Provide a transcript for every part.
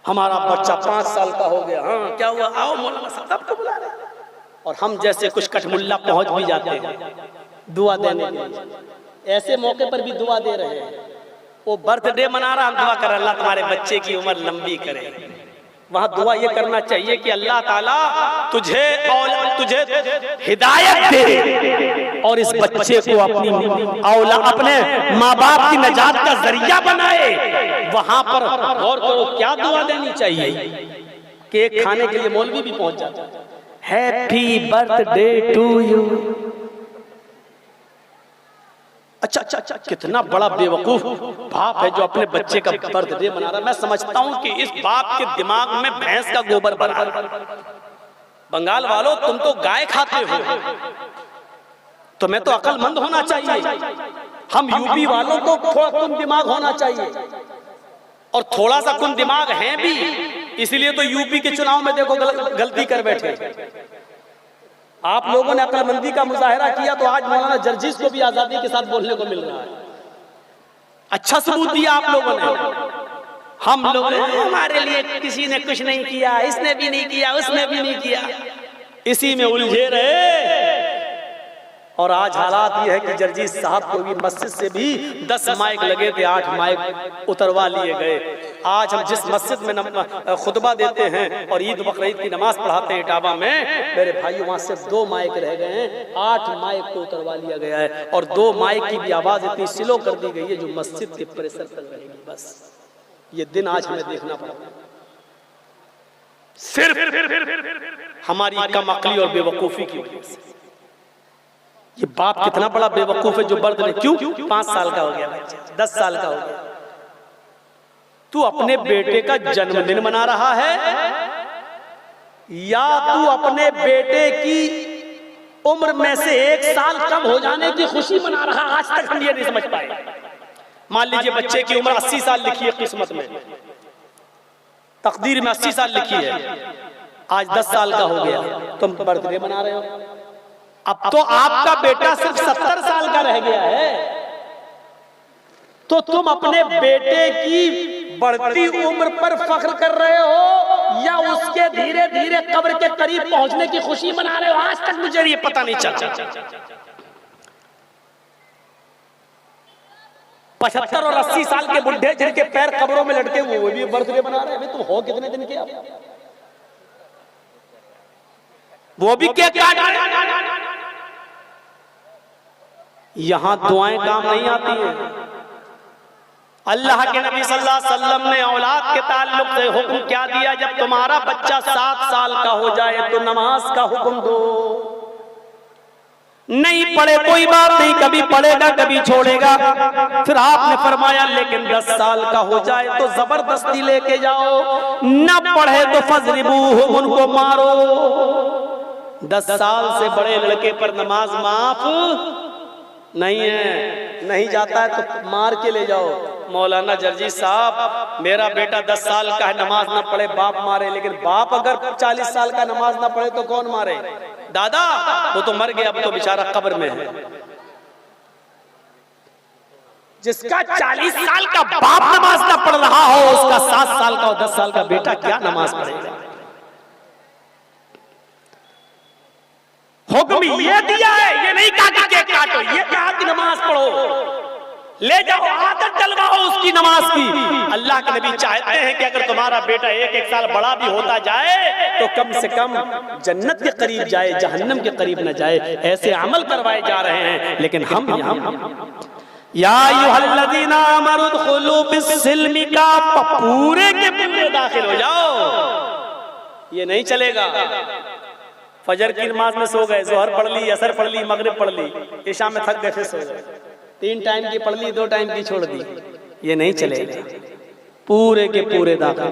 हमारा बच्चा 5 साल का हो गया, हाँ क्या हुआ, आओ मौलाना साहब, सबको बुला रहे हैं। और हम जैसे कुछ कठमुल्ला पहुंच भी जाते हैं दुआ देने के लिए, ऐसे मौके पर भी दुआ दे रहे हैं। वो बर्थडे मना रहा, हम दुआ कर रहे अल्लाह तुम्हारे बच्चे की उम्र लंबी करे। वहां दुआ ये करना चाहिए कि अल्लाह ताला तुझे हिदायत दे और इस बच्चे को अपनी अपने माँ बाप की नजात का जरिया बनाए। वहां पर गौर करो क्या दुआ देनी चाहिए। केक खाने के लिए मौलवी भी पहुंच जाता है, हैप्पी बर्थडे टू यू। अच्छा अच्छा अच्छा, कितना बड़ा बेवकूफ बाप है जो अपने बच्चे का बर्थडे मना रहा है। मैं समझता हूं कि इस बाप के दिमाग में भैंस का गोबर भरा है। बंगाल वालों, तुम तो गाय खाते हो, तुम्हें तो अक्लमंद होना चाहिए। हम यूपी वालों को थोड़ा कुन दिमाग होना चाहिए, और थोड़ा सा कुन दिमाग है भी, इसलिए तो यूपी के चुनाव में देखो गलती कर बैठे। आप लोगों ने अक्लमंदी का मुजाहरा किया तो आज मौलाना जर्जिस को भी आजादी के साथ बोलने को मिल रहा है। अच्छा सबूत दिया आप लोगों ने। हम लोग हमारे लिए किसी ने कुछ नहीं किया, इसने भी नहीं किया, उसने भी नहीं किया, इसी में उलझे रहे। और आज हालात ये है कि जर्जिस साहब को भी मस्जिद से भी 10 माइक लगे थे, 8 माइक उतरवा लिए गए। आज हम जिस मस्जिद में खुतबा देते हैं और ईद बकरीद की नमाज पढ़ाते हैं इटावा में, मेरे भाई वहां से 2 माइक रह गए हैं, 8 माइक को उतरवा लिया गया है। और 2 माइक की भी आवाज इतनी स्लो कर दी गई है जो मस्जिद के परिसर तक रहेगी। बस ये दिन आज हमें देखना पड़ा, सिर्फ हमारी कम अक्ली और बेवकूफी की वजह से। ये बाप कितना बड़ा बेवकूफ है जो बर्थडे, क्यों 5 साल का हो गया बच्चा, 10 साल का हो गया, तू अपने बेटे का जन्मदिन मना रहा है या तू अपने बेटे की उम्र में से 1 साल कम हो जाने की खुशी मना रहा? आज तक हम ये नहीं समझ पाए। मान लीजिए बच्चे की उम्र 80 साल लिखी है किस्मत में, तकदीर में 80 साल लिखी है, आज 10 साल का हो गया, तुम बर्थडे मना रहे हो। अब तो आपका बेटा सिर्फ 70 साल का रह गया है, तो तुम अपने बेटे की बढ़ती उम्र पर फख्र कर रहे हो या उसके धीरे धीरे कब्र के करीब पहुंचने की खुशी मना रहे हो? आज तक मुझे ये पता नहीं चला। 75 और 80 साल के बुढ़े जिनके पैर कब्रों में लटके हुए, वो भी बर्थडे मना रहे हैं। तुम हो कितने दिन के? वो भी केक काट रहे हैं। यहां दुआएं काम नहीं आती हैं। अल्लाह के नबी सल्लल्लाहु अलैहि वसल्लम ने औलाद के ताल्लुक से हुक्म क्या दिया? जब तुम्हारा बच्चा 7 साल का हो जाए तो नमाज का हुक्म दो। नहीं पढ़े कोई बात नहीं, कभी पढ़ेगा कभी छोड़ेगा। फिर आपने फरमाया लेकिन 10 साल का हो जाए तो जबरदस्ती लेके जाओ, न पढ़े तो फजरिबूहुम, उनको मारो। 10 साल से बड़े लड़के पर नमाज माफ नहीं है, नहीं जाता है तो मार के ले जाओ। मौलाना जर्जिस साहब, मेरा बेटा 10 साल का है, नमाज ना पढ़े बाप मारे, लेकिन बाप अगर 40 साल का नमाज ना पढ़े तो कौन मारे? दादा वो तो मर गया, अब तो बेचारा कब्र में है। जिसका 40 साल का बाप नमाज ना पढ़ रहा हो, उसका 7 साल का और 10 साल का बेटा क्या नमाज पढ़ेगा? हुक्म ये दिया है, ये नहीं कहा कि केक काटो, ये कहा कि नमाज पढ़ो, ले जाओ, आदत डलवाओ उसकी नमाज की। अल्लाह के नबी चाहते हैं कि अगर तुम्हारा बेटा 1-1 साल बड़ा भी होता जाए तो कम से कम जन्नत के करीब जाए, जहन्नम के करीब न जाए। ऐसे अमल करवाए जा रहे हैं, लेकिन हम या अय्युहल्लज़ीना आमनू उदखुलू फिस्सिल्मि काफ़ा, पूरे के पूरे दाखिल हो जाओ। ये नहीं चलेगा। फजर की नमाज में सो गए, जोहर पढ़ ली, असर पढ़ ली, मगरिब पढ़ ली, इशा में थक गए फिर सो गए, 3 टाइम की पढ़ ली, 2 टाइम की छोड़ दी। ये नहीं चलेगा, पूरे के पूरे दाखिल।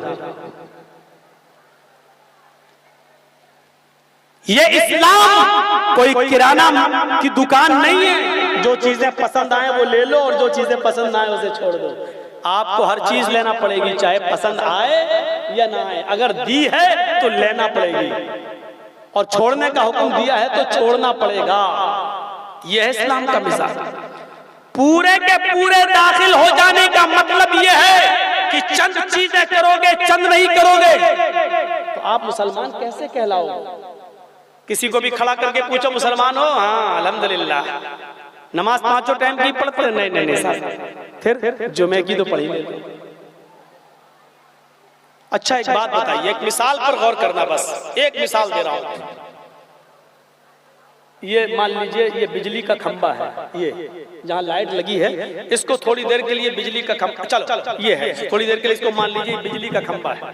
ये इस्लाम कोई किराना की दुकान नहीं है, जो चीजें पसंद आए वो ले लो और जो चीजें पसंद आए उसे छोड़ दो। आपको हर चीज लेना पड़ेगी, चाहे पसंद आए या ना आए। अगर दी है तो लेना पड़ेगी, और छोड़ने का हुक्म दिया है तो छोड़ना पड़ेगा। यह है इस्लाम का मिजाज। पूरे के पूरे दाखिल हो जाने का मतलब यह है कि चंद चीजें करोगे, चंद नहीं करोगे, तो आप मुसलमान कैसे कहलाओगे? किसी को भी खड़ा करके पूछो मुसलमान हो? हाँ अल्हम्दुलिल्लाह। नमाज 5 टाइम की पढ़ते? नहीं नहीं नहीं साहब। फिर जुमे की तो पढ़ी नहीं। अच्छा एक बात बताइए, एक मिसाल पर गौर करना, बस एक मिसाल दे रहा हूं। ये मान लीजिए ये बिजली का खंबा है, ये जहाँ लाइट लगी है, इसको थोड़ी देर के लिए बिजली का खंबा, चलो ये है, थोड़ी देर के लिए इसको मान लीजिए बिजली का खंबा है,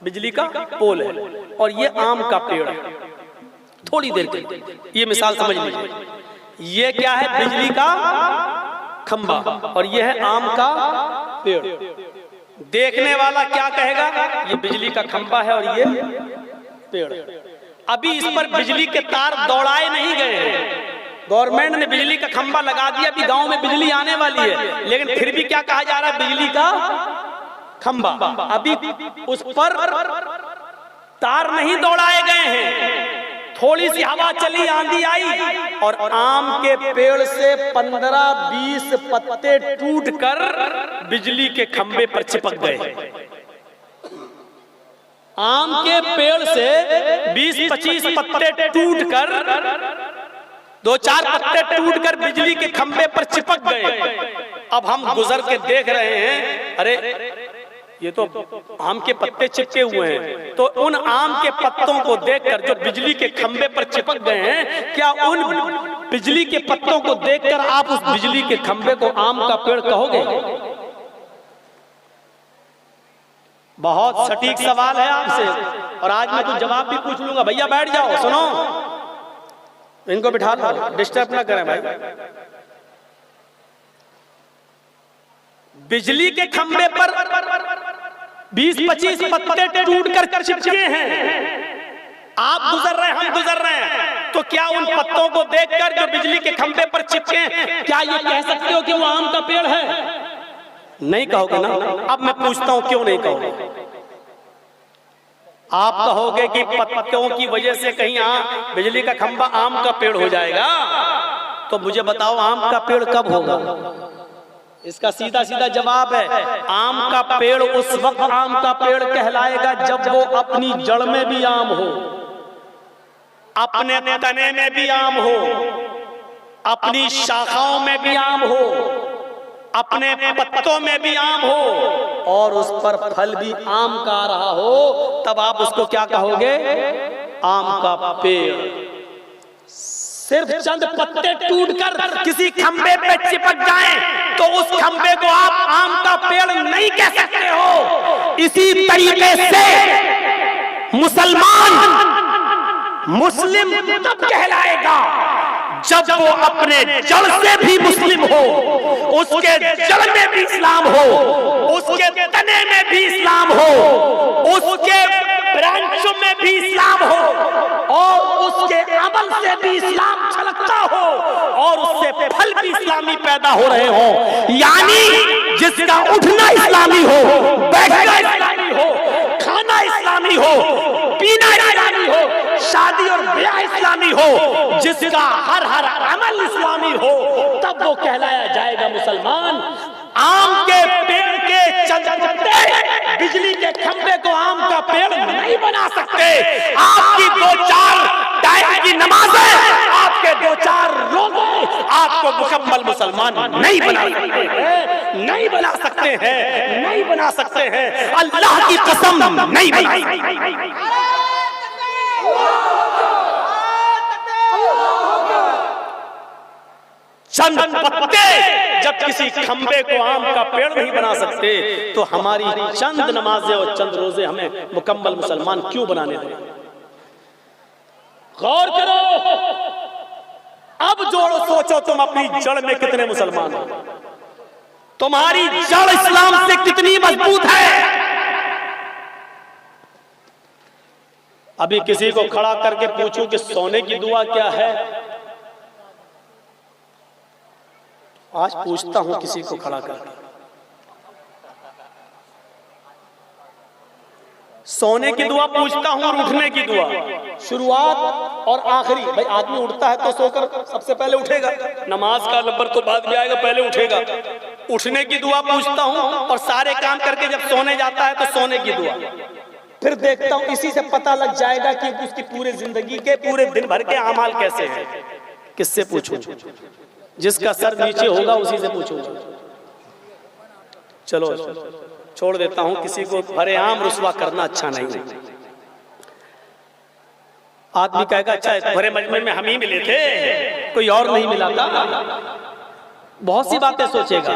बिजली का पोल है, और ये आम का पेड़ है। थोड़ी देर के लिए ये मिसाल समझ लीजिए, ये क्या है? बिजली का खंबा, और ये है आम का पेड़। देखने वाला क्या कहेगा? ये बिजली का खंबा है और ये पेड़। अभी इस पर बिजली के तार दौड़ाए नहीं गए हैं, गवर्नमेंट ने बिजली का खंबा लगा दिया, अभी गांव में बिजली आने वाली है, लेकिन फिर भी क्या कहा जा रहा है? बिजली का खंबा। अभी उस पर तार नहीं दौड़ाए गए हैं। थोड़ी सी हवा चली, आंधी आई, और आम के पेड़ से 15-20 पत्ते टूटकर बिजली के खंबे पर चिपक गए। आम के पेड़ से 20-25 पत्ते टूटकर, 2-4 पत्ते टूटकर बिजली के खंबे पर चिपक गए। अब हम गुजर के देख रहे हैं, अरे ये तो आम के पत्ते चिपके हुए हैं, तो उन आम के पत्तों को देखकर जो बिजली के खंबे पर चिपक गए हैं, क्या उन बिजली के पत्तों को देखकर आप उस बिजली के खंबे को आम का पेड़ कहोगे? बहुत सटीक सवाल है आपसे, और आज मैं तो जवाब भी पूछ लूंगा। भैया बैठ जाओ, सुनो, इनको बिठा लो, डिस्टर्ब ना करें भाई। बिजली के खंबे पर 20-25 पत्ते टूटकर चिपके हैं, आप गुजर रहे हैं, हम गुजर रहे हैं, तो क्या उन पत्तों को देखकर जो बिजली के खंबे पर चिपके हैं, क्या ये कह सकते हो कि वो आम का पेड़ है? नहीं कहोगे ना। अब मैं पूछता हूं, क्यों नहीं कहोगे? आप कहोगे कि पत्तों की वजह से कहीं बिजली का खंबा आम का पेड़ हो जाएगा, तो मुझे बताओ आम का पेड़ कब होगा? इसका सीधा सीधा जवाब है, आम का पेड़ उस वक्त आम का पेड़ कहलाएगा जब वो अपनी जड़ में भी आम हो, अपने तने में भी आम हो, अपनी शाखाओं में भी आम हो, अपने पत्तों में भी आम हो, और उस पर फल भी आम का आ रहा हो, तब आप उसको क्या कहोगे? आम का पेड़। सिर्फ चंद पत्ते टूटकर किसी खंबे पे चिपक जाएं, तो उस खंबे को आप आम का पेड़ नहीं कह सकते हो। इसी तरीके से मुस्लिम तब कहलाएगा जब वो अपने जड़ से भी मुस्लिम हो, उसके जड़ में भी इस्लाम हो, उसके तने में भी इस्लाम हो, उसके ब्रांचों में भी इस्लाम हो, और उसके अमल से भी इस्लाम छलकता हो, और उससे फल भी इस्लामी पैदा हो रहे हो। यानी जिसका उठना इस्लामी हो, बैठना इस्लामी हो, खाना इस्लामी हो, पीना इस्लामी हो, शादी और ब्याह इस्लामी हो, जिसका हर अमल इस्लामी हो, तब वो कहलाया जाएगा मुसलमान। आम के पेड़ के चंद पत्ते बिजली के खंबे को आम का पेड़ नहीं बना सकते। आपकी 2-4 टाइम की नमाजें, आपके 2-4 रोजे आपको मुकम्मल मुसलमान नहीं बना सकते हैं, नहीं बना सकते हैं, नहीं बना सकते हैं। अल्लाह की कसम नहीं बना सकते। चंद पत्ते जब किसी खंबे को आम का पेड़ नहीं बना सकते, तो हमारी चंद नमाजें और चंद रोजे हमें मुकम्मल मुसलमान क्यों बनाने दें? गौर करो, अब जोड़ो, सोचो तुम अपनी जड़ में कितने मुसलमान हो, तुम्हारी जड़ इस्लाम से कितनी मजबूत है। अभी किसी को खड़ा करके पूछूं कि सोने की दुआ क्या है, आज पूछता हूं किसी को खड़ा करके, सोने की दुआ पूछता हूं और उठने की दुआ, शुरुआत और आखिरी। भाई आदमी उठता है तो सोकर सबसे पहले उठेगा, नमाज का नंबर तो बाद में आएगा, पहले उठेगा। उठने की दुआ पूछता हूँ और सारे काम करके जब सोने जाता है तो सोने की दुआ। फिर देखता हूँ इसी से पता लग जाएगा कि उसकी पूरे जिंदगी के पूरे दिन भर के अमाल कैसे हैं। किससे पूछूं? जिसका सर नीचे होगा उसी से पूछूंगा। चलो छोड़ देता हूं, किसी को भरेआम रुसवा करना अच्छा नहीं है। आदमी कहेगा अच्छा भरे मजमे में हम ही मिले थे, कोई और नहीं मिला था, बहुत सी बातें सोचेगा।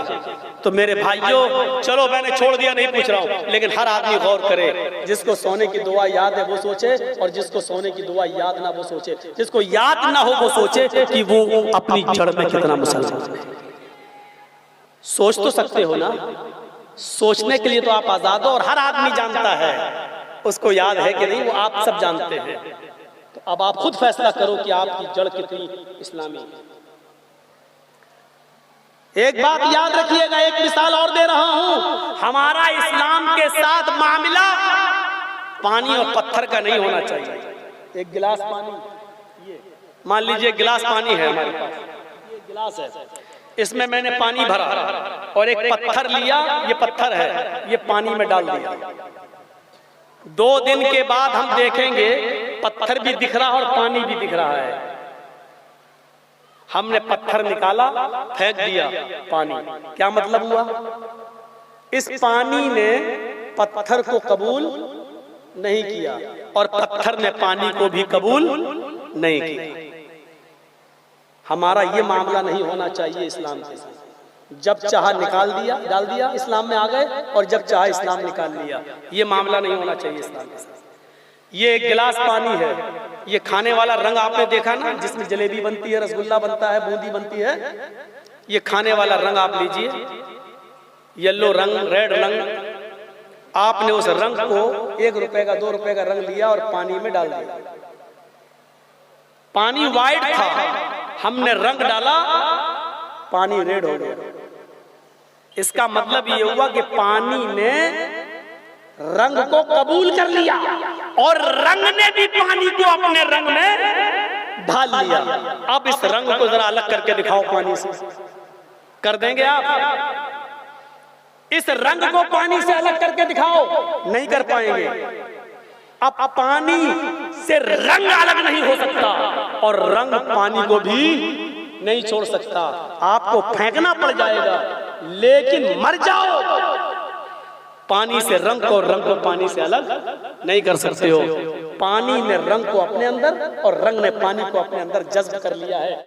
तो मेरे भाइयों चलो मैंने छोड़ दिया, नहीं पूछ रहा हूं, लेकिन हर आदमी गौर करे। जिसको सोने की दुआ याद है वो सोचे, और जिसको सोने की दुआ याद ना वो सोचे। जिसको याद ना हो वो सोचे कि वो अपनी जड़ में कितना मुसलमान है। सोच तो सकते हो ना, सोचने के लिए तो आप आजाद हो, और हर आदमी जानता है। उसको याद है कि नहीं वो आप सब जानते हैं। तो अब आप खुद फैसला करो कि आपकी जड़ कितनी इस्लामी है। एक बात याद रखिएगा, एक मिसाल और दे रहा हूं। हमारा इस्लाम के साथ मामला पानी और पत्थर का नहीं होना चाहिए। एक गिलास पानी, ये मान लीजिए गिलास पानी है हमारे पास, ये गिलास है, इसमें मैंने पानी भरा और एक पत्थर लिया, ये पत्थर है, ये पानी में डाल दिया। 2 दिन के बाद हम देखेंगे पत्थर भी दिख रहा और पानी भी दिख रहा है। हमने पत्थर निकाला, फेंक दिया पानी, क्या मतलब हुआ? इस पानी ने पत्थर को कबूल नहीं किया और पत्थर ने पानी को भी कबूल नहीं किया। हमारा ये मामला नहीं होना चाहिए इस्लाम के साथ। जब चाहा निकाल दिया, डाल दिया, इस्लाम में आ गए, और जब चाहा इस्लाम निकाल लिया। ये मामला नहीं होना चाहिए इस्लाम के साथ। ये एक गिलास पानी है, ये खाने वाला रंग आपने देखा ना, जिसमें जलेबी बनती है, रसगुल्ला बनता है, बूंदी बनती है। ये खाने वाला रंग आप लीजिए, येलो रंग, रेड रंग। आपने उस रंग को 1 रुपए का 2 रुपए का रंग लिया और पानी में डाल दिया। पानी वाइट था, हमने रंग डाला, पानी रेड हो गया। इसका मतलब ये हुआ कि पानी ने रंग को कबूल कर लिया और रंग ने भी पानी को अपने रंग में ढाल लिया। अब इस रंग को जरा अलग करके दिखाओ पानी से, कर देंगे आप? इस रंग को पानी से अलग करके दिखाओ, नहीं कर पाएंगे। अब पानी से रंग अलग नहीं हो सकता और रंग पानी को भी नहीं छोड़ सकता। आपको फेंकना पड़ जाएगा, लेकिन मर जाओ, पानी से रंग को, रंग को पानी से अलग नहीं कर सकते हो। पानी ने रंग को अपने अंदर और रंग ने पानी को अपने अंदर जज्ब कर लिया है।